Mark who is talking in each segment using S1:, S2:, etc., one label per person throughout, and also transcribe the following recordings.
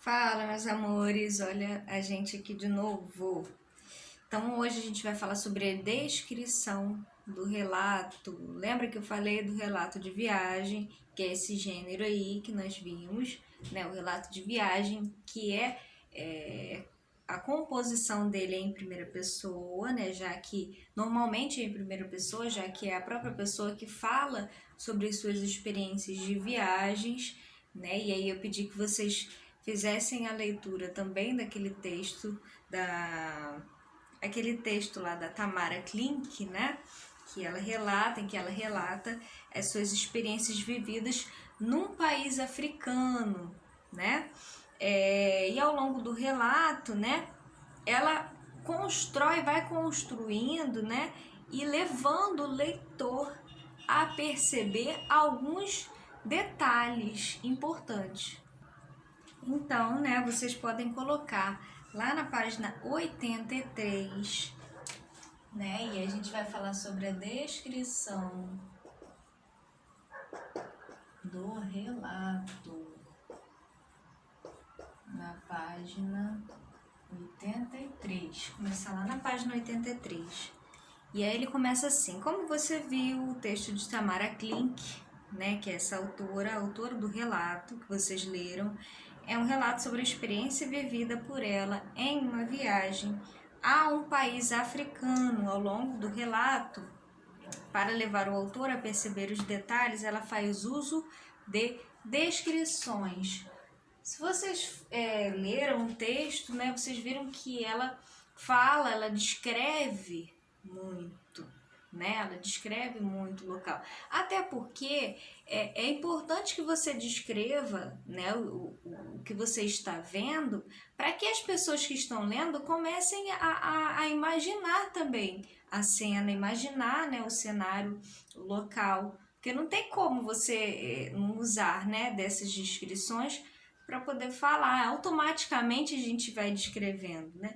S1: Fala, meus amores, olha a gente aqui de novo. Então, hoje a gente vai falar sobre a descrição do relato. Lembra que eu falei do relato de viagem, que é esse gênero aí que nós vimos, né? O relato de viagem, que a composição dele é em primeira pessoa, né? Já que normalmente é em primeira pessoa, já que é a própria pessoa que fala sobre suas experiências de viagens, né? E aí eu pedi que vocês fizessem a leitura também daquele texto aquele texto lá da Tamara Klink, né? Em que ela relata as suas experiências vividas num país africano, né? E ao longo do relato, né? Ela vai construindo, né? E levando o leitor a perceber alguns detalhes importantes. Então, né, vocês podem colocar lá na página 83, né, e a gente vai falar sobre a descrição do relato na página 83. Começar lá na página 83. E aí ele começa assim: como você viu o texto de Tamara Klink, né, que é essa autora, a autora do relato que vocês leram, é um relato sobre a experiência vivida por ela em uma viagem a um país africano. Ao longo do relato, para levar o autor a perceber os detalhes, ela faz uso de descrições. Se vocês leram o texto, né, vocês viram que ela descreve muito, né? Ela descreve muito o local. Até porque é importante que você descreva, né, o que você está vendo, para que as pessoas que estão lendo comecem a imaginar também a cena, imaginar, né, o cenário, o local. Porque não tem como você não usar, né, dessas descrições para poder falar. Automaticamente a gente vai descrevendo, né?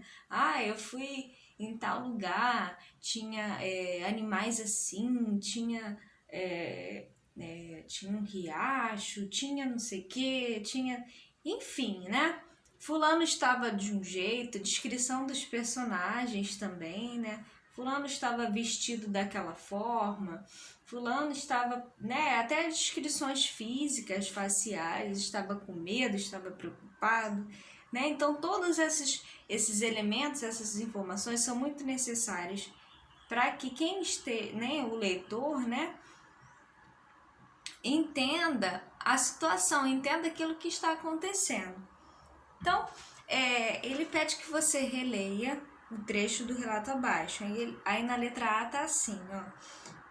S1: Eu fui em tal lugar, tinha animais assim, tinha um riacho, tinha não sei o que, tinha... Enfim, né? Fulano estava de um jeito, descrição dos personagens também, né? Fulano estava vestido daquela forma, fulano estava, né, até descrições físicas, faciais, estava com medo, estava preocupado, né? Então todos esses elementos, essas informações são muito necessárias para que quem esteja, né, o leitor, né, entenda a situação, entenda aquilo que está acontecendo. Então, ele pede que você releia o trecho do relato abaixo. Aí na letra A tá assim, ó.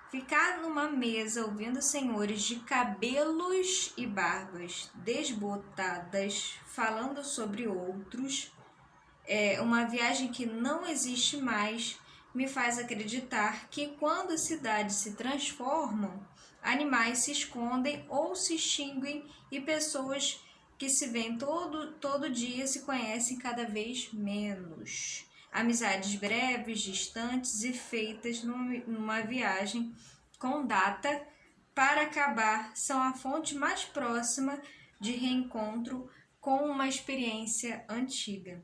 S1: Ficar numa mesa ouvindo senhores de cabelos e barbas desbotadas falando sobre outros, uma viagem que não existe mais, me faz acreditar que quando cidades se transformam, animais se escondem ou se extinguem e pessoas que se veem todo dia se conhecem cada vez menos. Amizades breves, distantes e feitas numa viagem com data para acabar são a fonte mais próxima de reencontro com uma experiência antiga.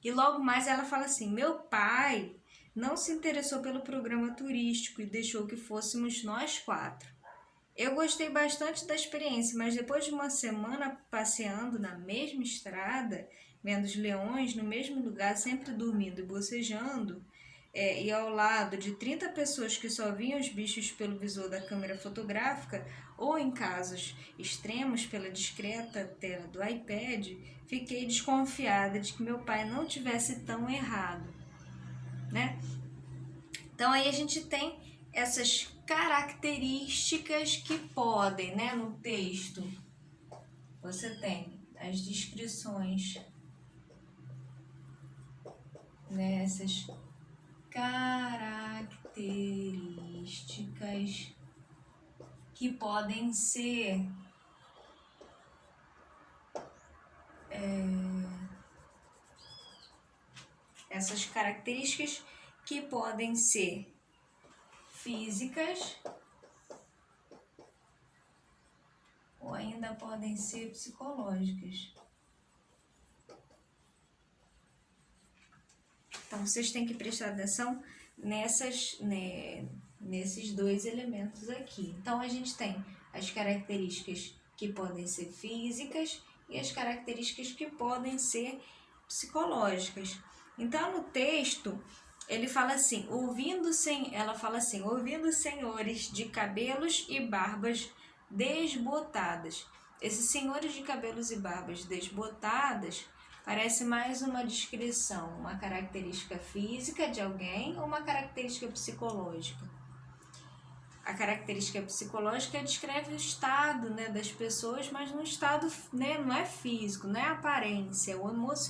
S1: E logo mais ela fala assim: meu pai não se interessou pelo programa turístico e deixou que fôssemos nós quatro. Eu gostei bastante da experiência, mas depois de uma semana passeando na mesma estrada, vendo os leões no mesmo lugar, sempre dormindo e bocejando, e ao lado de 30 pessoas que só viam os bichos pelo visor da câmera fotográfica ou em casos extremos pela discreta tela do iPad, fiquei desconfiada de que meu pai não tivesse tão errado, né? Então aí a gente tem essas características que podem, né, no texto. Você tem as descrições, né, essas características que podem ser essas características que podem ser físicas ou ainda podem ser psicológicas. Então, vocês têm que prestar atenção nesses dois elementos aqui. Então, a gente tem as características que podem ser físicas e as características que podem ser psicológicas. Então, no texto, ele fala assim, ela fala assim, ouvindo senhores de cabelos e barbas desbotadas. Esses senhores de cabelos e barbas desbotadas parece mais uma descrição, uma característica física de alguém ou uma característica psicológica. A característica psicológica descreve o estado, né, das pessoas, mas no estado, né, não é físico, não é aparência, é o emocional.